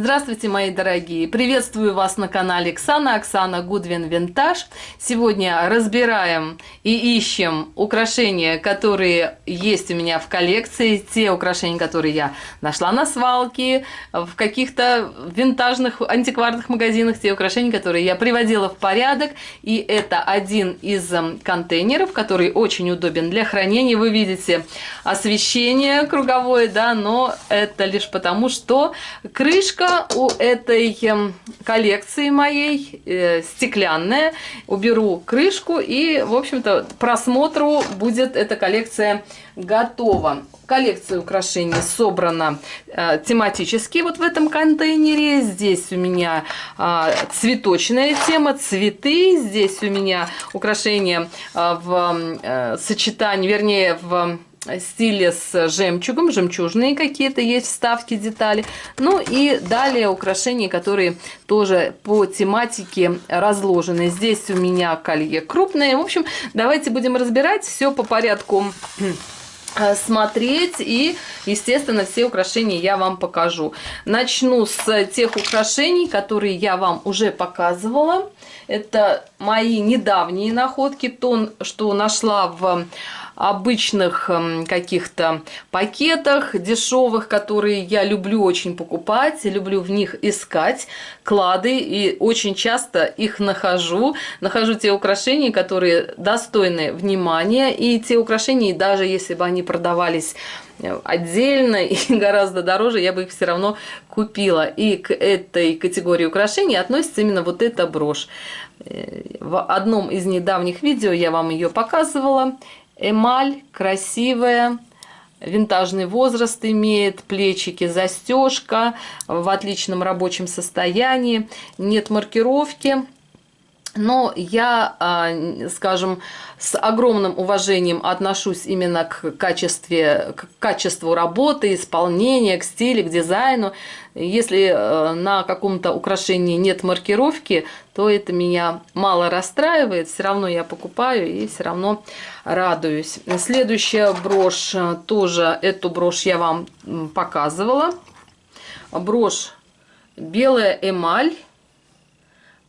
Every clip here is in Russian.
Здравствуйте, мои дорогие! Приветствую вас на канале Оксана Гудвин Винтаж. Сегодня разбираем и ищем украшения, которые есть у меня в коллекции. Те украшения, которые я нашла на свалке, в каких-то винтажных, антикварных магазинах. Те украшения, которые я приводила в порядок. И это один из контейнеров, который очень удобен для хранения. Вы видите освещение круговое, да, но это лишь потому, что крышка у этой коллекции моей стеклянная. Уберу крышку и, в общем-то, просмотру будет эта коллекция готова. Коллекция украшений собрана тематически вот в этом контейнере. Здесь у меня цветочная тема, цветы. Здесь у меня украшения в сочетании, вернее, в стиле с жемчугом, жемчужные какие-то есть вставки, детали. Ну и далее украшения, которые тоже по тематике разложены. Здесь у меня колье крупное. В общем, давайте будем разбирать все по порядку, смотреть, и, естественно, все украшения я вам покажу. Начну с тех украшений, которые я вам уже показывала. Это мои недавние находки, то, что нашла в обычных каких-то пакетах дешевых, которые я люблю очень покупать, люблю в них искать клады, и очень часто их нахожу. Нахожу те украшения, которые достойны внимания, и те украшения, даже если бы они продавались отдельно и гораздо дороже, я бы их все равно купила. И к этой категории украшений относится именно вот эта брошь. В одном из недавних видео я вам ее показывала. Эмаль красивая, винтажный возраст имеет, плечики, застежка в отличном рабочем состоянии, нет маркировки. Но я, скажем, с огромным уважением отношусь именно к качеству работы, исполнения, к стилю, к дизайну. Если на каком-то украшении нет маркировки, то это меня мало расстраивает. Все равно я покупаю и все равно радуюсь. Следующая брошь, тоже эту брошь я вам показывала. Брошь белая эмаль.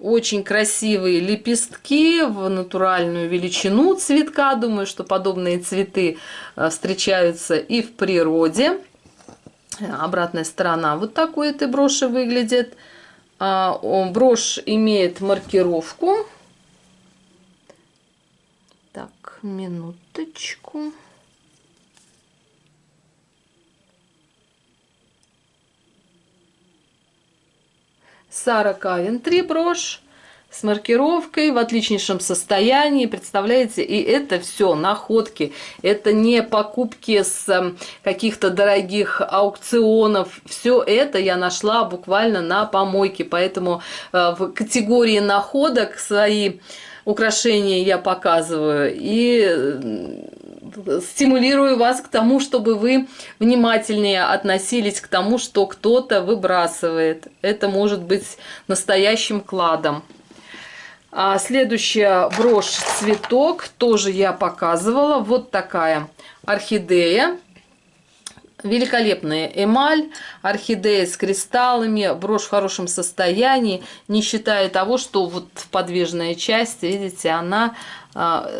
Очень красивые лепестки в натуральную величину цветка. Думаю, что подобные цветы встречаются и в природе. Обратная сторона вот такой этой броши выглядит. Брошь имеет маркировку. Так, минуточку. Сара Кавентри брошь с маркировкой в отличнейшем состоянии, представляете, и это все находки, это не покупки с каких-то дорогих аукционов, все это я нашла буквально на помойке, поэтому в категории находок свои украшения я показываю и стимулирую вас к тому, чтобы вы внимательнее относились к тому, что кто-то выбрасывает. Это может быть настоящим кладом. Следующая брошь цветок тоже я показывала. Вот такая орхидея. Великолепная эмаль, орхидея с кристаллами, брошь в хорошем состоянии, не считая того, что вот подвижная часть, видите, она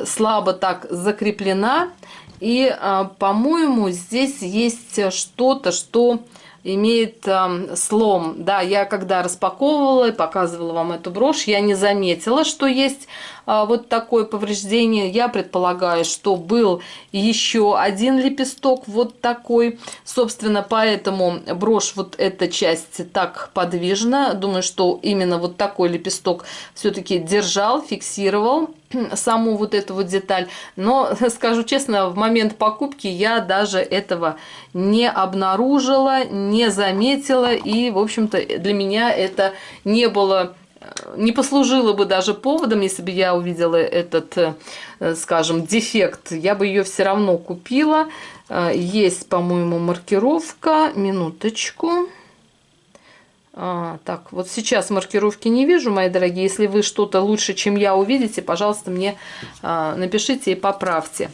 слабо так закреплена. И, по-моему, здесь есть что-то, что имеет слом. Да, я когда распаковывала и показывала вам эту брошь, я не заметила, что есть вот такое повреждение. Я предполагаю, что был еще один лепесток вот такой. Собственно, поэтому брошь, вот эта часть так подвижна. Думаю, что именно вот такой лепесток все-таки держал, фиксировал саму вот эту вот деталь. Но, скажу честно, в момент покупки я даже этого не обнаружила, не заметила. И, в общем-то, для меня это не послужило бы даже поводом, если бы я увидела этот, скажем, дефект. Я бы ее все равно купила. Есть, по-моему, маркировка. Минуточку. Так, вот сейчас маркировки не вижу, мои дорогие. Если вы что-то лучше, чем я, увидите, пожалуйста, мне напишите и поправьте.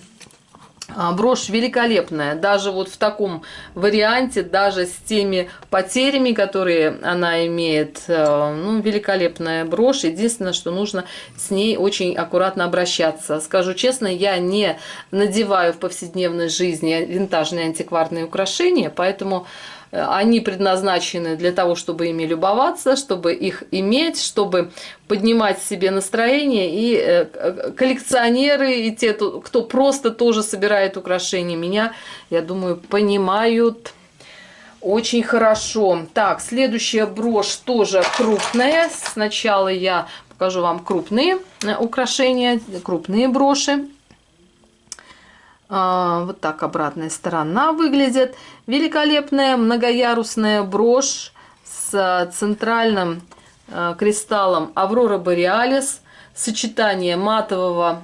Брошь великолепная, даже вот в таком варианте, даже с теми потерями, которые она имеет, ну, великолепная брошь. Единственное, что нужно с ней очень аккуратно обращаться. Скажу честно, я не надеваю в повседневной жизни винтажные антикварные украшения, поэтому они предназначены для того, чтобы ими любоваться, чтобы их иметь, чтобы поднимать себе настроение. И коллекционеры, и те, кто просто тоже собирает украшения, меня, я думаю, понимают очень хорошо. Так, следующая брошь тоже крупная. Сначала я покажу вам крупные украшения, крупные броши. Вот так обратная сторона выглядит. Великолепная многоярусная брошь с центральным кристаллом Аврора Бореалис. Сочетание матового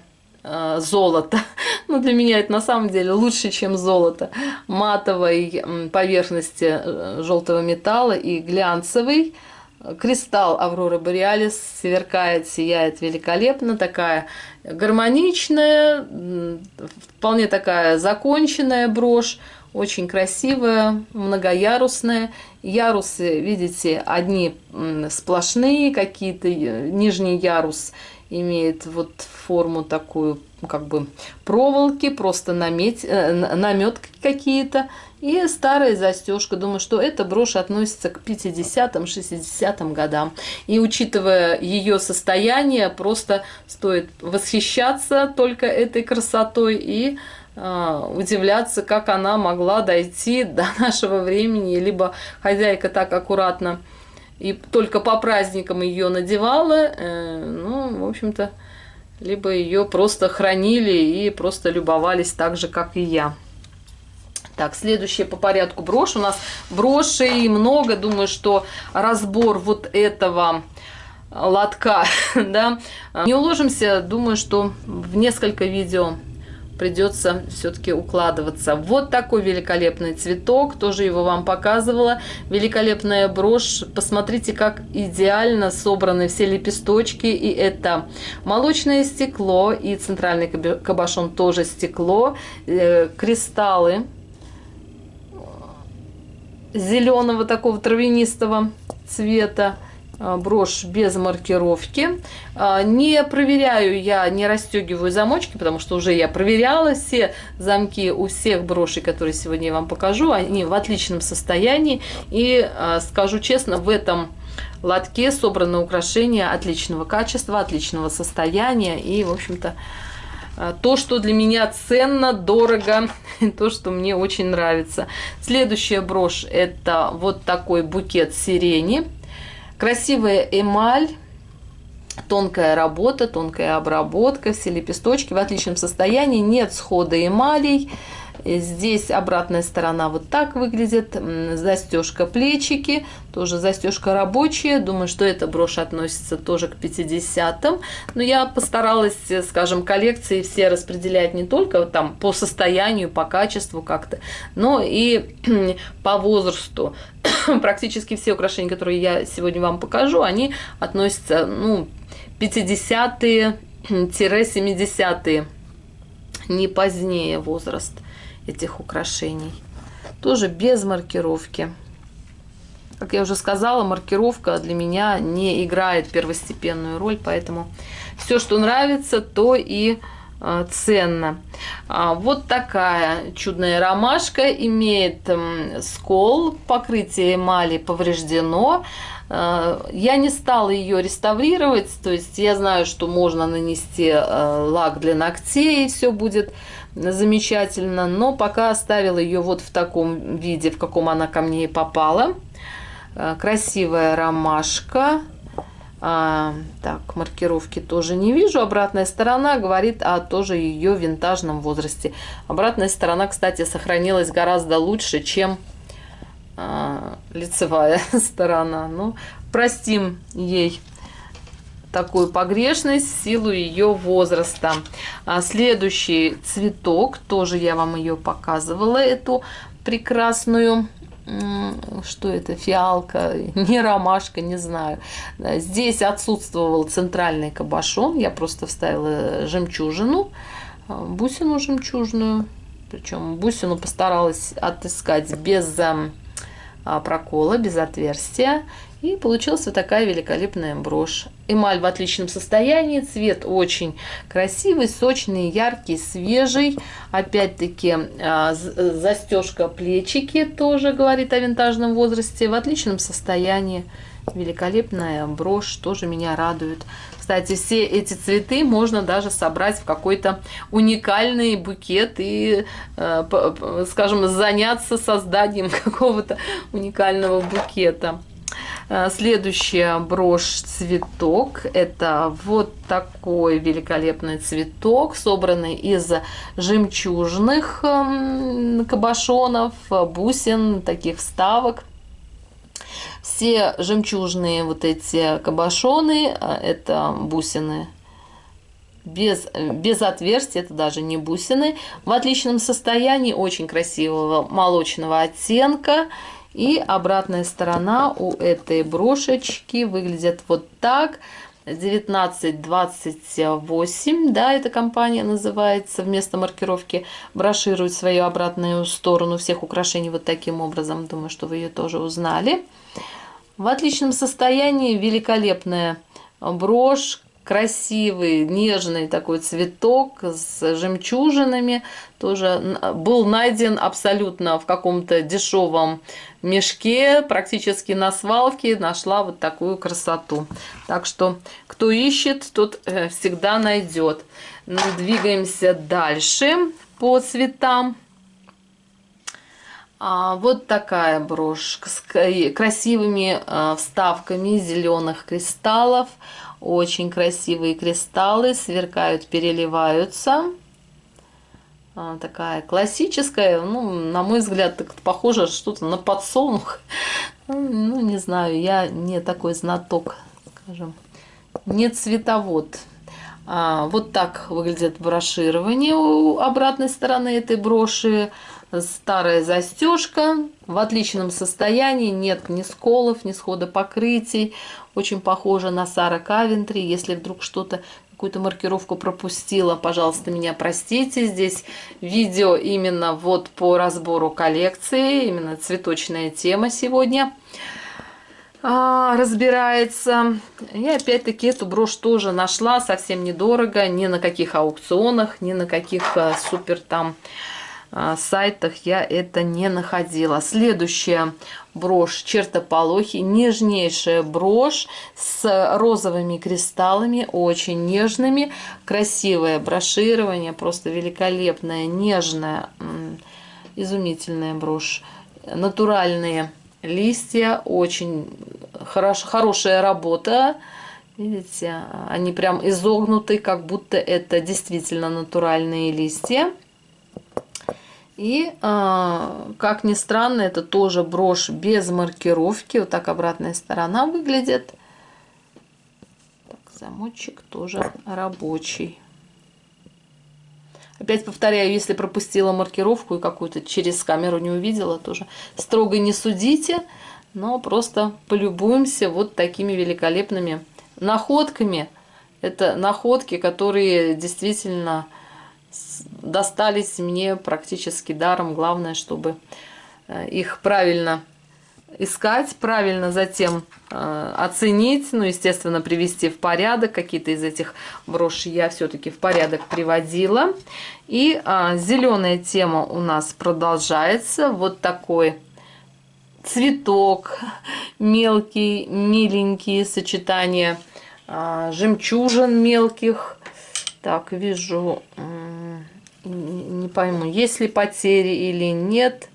золота. Ну, для меня это на самом деле лучше, чем золото. Матовой поверхности желтого металла и глянцевый. Кристалл Аврора Бореалис сверкает, сияет великолепно, такая гармоничная, вполне такая законченная брошь, очень красивая, многоярусная. Ярусы, видите, одни сплошные какие-то, нижний ярус имеет вот форму такую, как бы проволоки, просто наметки какие-то. И старая застежка. Думаю, что эта брошь относится к 50-60 годам. И учитывая ее состояние, просто стоит восхищаться только этой красотой и удивляться, как она могла дойти до нашего времени. Либо хозяйка так аккуратно и только по праздникам ее надевала, ну, в общем-то, либо ее просто хранили и просто любовались так же, как и я. Так, следующая по порядку брошь. У нас брошей много. Думаю, что разбор вот этого лотка, да, не уложимся. Думаю, что в несколько видео придется все-таки укладываться. Вот такой великолепный цветок. Тоже его вам показывала. Великолепная брошь. Посмотрите, как идеально собраны все лепесточки. И это молочное стекло. И центральный кабошон тоже стекло. Кристаллы зеленого такого травянистого цвета. Брошь без маркировки. Не проверяю я, не расстегиваю замочки, потому что уже я проверяла все замки у всех брошей, которые сегодня я вам покажу. Они в отличном состоянии. И скажу честно, в этом лотке собраны украшения отличного качества, отличного состояния. И, в общем-то, то, что для меня ценно, дорого, то, что мне очень нравится. Следующая брошь — это вот такой букет сирени. Красивая эмаль, тонкая работа, тонкая обработка, все лепесточки в отличном состоянии, нет схода эмалей. Здесь обратная сторона вот так выглядит, застежка плечики, тоже застежка рабочая. Думаю, что эта брошь относится тоже к 50-м. Но я постаралась, скажем, коллекции все распределять не только там по состоянию, по качеству как-то, но и по возрасту. Практически все украшения, которые я сегодня вам покажу, они относятся, ну, 50-е-70-е, не позднее возраст этих украшений. Тоже без маркировки. Как я уже сказала, маркировка для меня не играет первостепенную роль, поэтому все, что нравится, то и ценно. Вот такая чудная ромашка, имеет скол, покрытие эмали повреждено. Я не стала ее реставрировать, то есть я знаю, что можно нанести лак для ногтей, и все будет замечательно, но пока оставила ее вот в таком виде, в каком она ко мне и попала. Красивая ромашка. Так, маркировки тоже не вижу. Обратная сторона говорит о тоже ее винтажном возрасте. Обратная сторона, кстати, сохранилась гораздо лучше, чем лицевая сторона. Ну, простим ей такую погрешность в силу ее возраста. Следующий цветок, тоже я вам ее показывала, эту прекрасную, что это, фиалка, не ромашка, не знаю. Здесь отсутствовал центральный кабошон, я просто вставила жемчужину, бусину жемчужную. Причем бусину постаралась отыскать без прокола, без отверстия. И получилась вот такая великолепная брошь. Эмаль в отличном состоянии, цвет очень красивый, сочный, яркий, свежий. Опять-таки застежка плечики тоже говорит о винтажном возрасте. В отличном состоянии. Великолепная брошь, тоже меня радует. Кстати, все эти цветы можно даже собрать в какой-то уникальный букет и, скажем, заняться созданием какого-то уникального букета. Следующая брошь-цветок. Это вот такой великолепный цветок, собранный из жемчужных кабошонов, бусин, таких вставок. Все жемчужные вот эти кабошоны, это бусины без отверстий, это даже не бусины. В отличном состоянии, очень красивого молочного оттенка. И обратная сторона у этой брошечки выглядит вот так. 1928, да, эта компания называется, вместо маркировки броширует свою обратную сторону всех украшений вот таким образом. Думаю, что вы ее тоже узнали. В отличном состоянии, великолепная брошь, красивый, нежный такой цветок с жемчужинами. Тоже был найден абсолютно в каком-то дешевом мешке, практически на свалке. Нашла вот такую красоту. Так что, кто ищет, тот всегда найдет. Двигаемся дальше по цветам. Вот такая брошь с красивыми вставками зеленых кристаллов. Очень красивые кристаллы, сверкают, переливаются. Такая классическая, ну, на мой взгляд, так похоже что-то на подсолнух. Ну, не знаю, я не такой знаток, скажем, не цветовод. Вот так выглядит броширование у обратной стороны этой броши. Старая застежка в отличном состоянии, нет ни сколов, ни схода покрытий. Очень похоже на Сара Кавентри. Если вдруг что-то, какую-то маркировку пропустила, пожалуйста, меня простите. Здесь видео именно вот по разбору коллекции, именно цветочная тема сегодня разбирается. И опять-таки эту брошь тоже нашла совсем недорого, ни на каких аукционах, ни на каких супер там сайтах я это не находила. Следующая брошь чертополохи, нежнейшая брошь с розовыми кристаллами, очень нежными, красивое броширование, просто великолепная, нежная, изумительная брошь, натуральные листья, очень хорошая работа. Видите, они прям изогнуты, как будто это действительно натуральные листья. И, как ни странно, это тоже брошь без маркировки. Вот так обратная сторона выглядит. Так, замочек тоже рабочий. Опять повторяю, если пропустила маркировку и какую-то через камеру не увидела, тоже строго не судите. Но просто полюбуемся вот такими великолепными находками. Это находки, которые действительно достались мне практически даром. Главное, чтобы их правильно искать, правильно затем оценить, ну, естественно, привести в порядок. Какие-то из этих брошей я все-таки в порядок приводила. И зеленая тема у нас продолжается. Вот такой цветок мелкий, миленький, сочетание жемчужин мелких. Так, вижу, не пойму, есть ли потери или нет.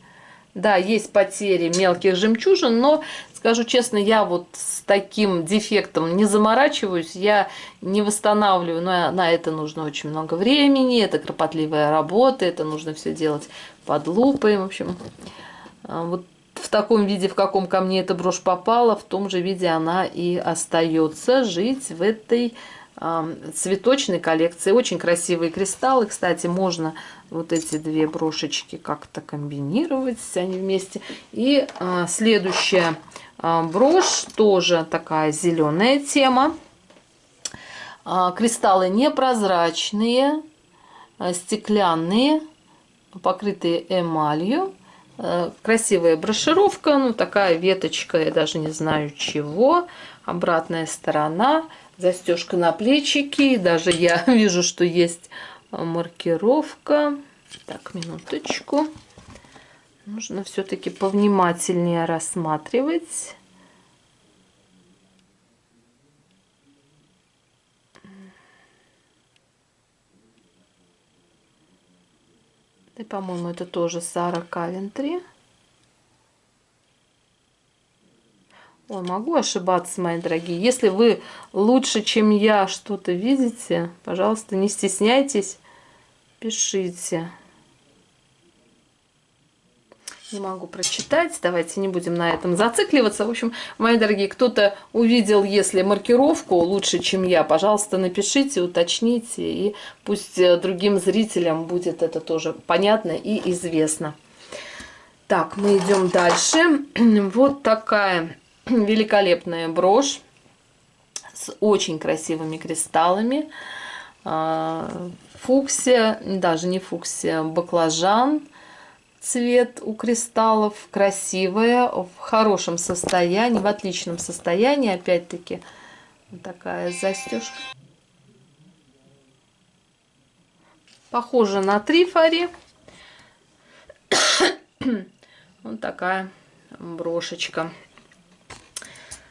Да, есть потери мелких жемчужин, но, скажу честно, я вот с таким дефектом не заморачиваюсь, я не восстанавливаю, но на это нужно очень много времени, это кропотливая работа, это нужно все делать под лупой, в общем. Вот в таком виде, в каком ко мне эта брошь попала, в том же виде она и остается жить в этой цветочной коллекции. Очень красивые кристаллы. Кстати, можно вот эти две брошечки как-то комбинировать, они вместе. И следующая брошь тоже такая зеленая тема. Кристаллы непрозрачные, стеклянные. покрытые эмалью. Красивая брошюровка, ну такая веточка, я даже не знаю чего. Обратная сторона, застежка на плечики. Даже я вижу, что есть маркировка. Так, минуточку. Нужно все-таки повнимательнее рассматривать. И, по-моему, это тоже Сара Кавентри. Ой, могу ошибаться, мои дорогие. Если вы лучше, чем я, что-то видите, пожалуйста, не стесняйтесь, пишите. Не могу прочитать. Давайте не будем на этом зацикливаться. В общем, мои дорогие, кто-то увидел, если маркировку лучше, чем я, пожалуйста, напишите, уточните. И пусть другим зрителям будет это тоже понятно и известно. Так, мы идем дальше. Вот такая великолепная брошь с очень красивыми кристаллами. Фуксия, даже не фуксия, баклажан. Цвет у кристаллов красивая, в хорошем состоянии, в отличном состоянии. Опять-таки вот такая застежка. Похоже на трифори. Вот такая брошечка.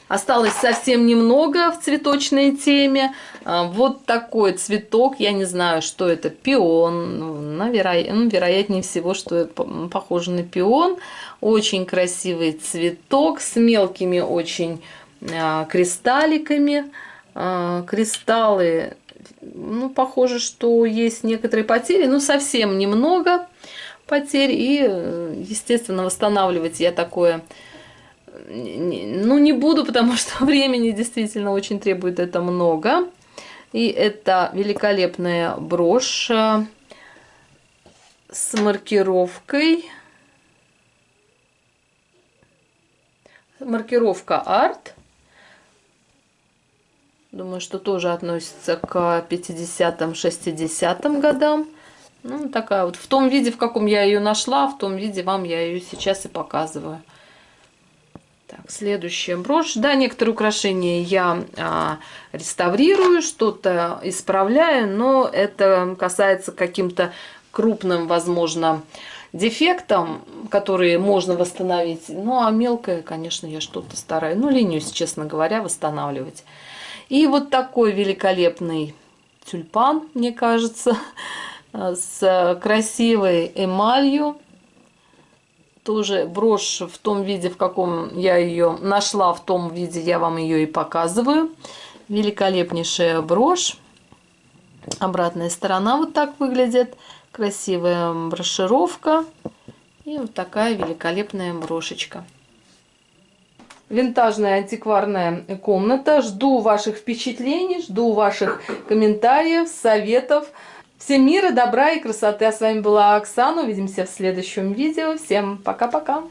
Осталось совсем немного в цветочной теме. Вот такой цветок. Я не знаю, что это. Пион. Вероятнее всего, что похоже на пион. Очень красивый цветок с мелкими очень кристалликами. Кристаллы, ну, похоже, что есть некоторые потери, но совсем немного потерь. И, естественно, восстанавливать я такое... Ну, не буду, потому что времени действительно очень требует это много. И это великолепная брошь с маркировкой. Маркировка Арт. Думаю, что тоже относится к 50-м, 60-м годам. Ну, такая вот. В том виде, в каком я ее нашла, в том виде вам я ее сейчас и показываю. Так, следующая брошь. Да, некоторые украшения я реставрирую, что-то исправляю, но это касается каким-то крупным, возможно, дефектам, которые можно восстановить. Ну, а мелкое, конечно, я что-то стараюсь, ну, ленюсь, честно говоря, восстанавливать. И вот такой великолепный тюльпан, мне кажется, с красивой эмалью. Тоже брошь в том виде, в каком я ее нашла, в том виде я вам ее и показываю. Великолепнейшая брошь. Обратная сторона вот так выглядит. Красивая брошировка. И вот такая великолепная брошечка. Винтажная антикварная комната. Жду ваших впечатлений, жду ваших комментариев, советов. Всем мира, добра и красоты. А с вами была Оксана. Увидимся в следующем видео. Всем пока-пока.